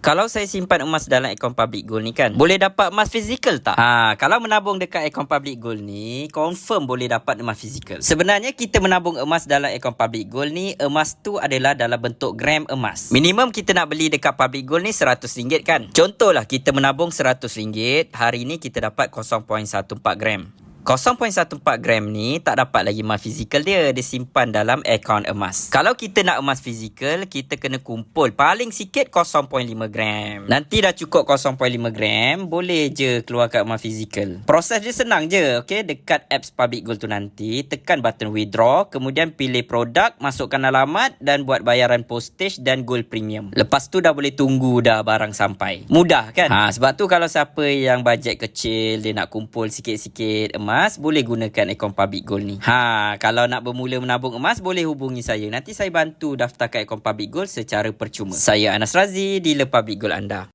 Kalau saya simpan emas dalam akaun Public Gold ni kan, boleh dapat emas fizikal tak? Kalau menabung dekat akaun Public Gold ni, confirm boleh dapat emas fizikal. Sebenarnya kita menabung emas dalam akaun Public Gold ni, emas tu adalah dalam bentuk gram emas. Minimum kita nak beli dekat Public Gold ni RM100 kan. Contohlah kita menabung RM100, hari ni kita dapat 0.14 gram. 0.14 gram ni tak dapat lagi emas fizikal dia simpan dalam akaun emas. Kalau kita nak emas fizikal, kita kena kumpul paling sikit 0.5 gram. Nanti dah cukup 0.5 gram, boleh je keluarkan emas fizikal. Proses dia senang je, okey. Dekat apps Public Gold tu nanti, tekan button withdraw, kemudian pilih produk, masukkan alamat dan buat bayaran postage dan gold premium. Lepas tu dah boleh tunggu dah barang sampai. Mudah kan? Sebab tu kalau siapa yang bajet kecil, dia nak kumpul sikit-sikit emas, boleh gunakan akaun Public Gold ni. Kalau nak bermula menabung emas, boleh hubungi saya. Nanti saya bantu daftarkan akaun Public Gold secara percuma. Saya Anas Razi, dealer Public Gold anda.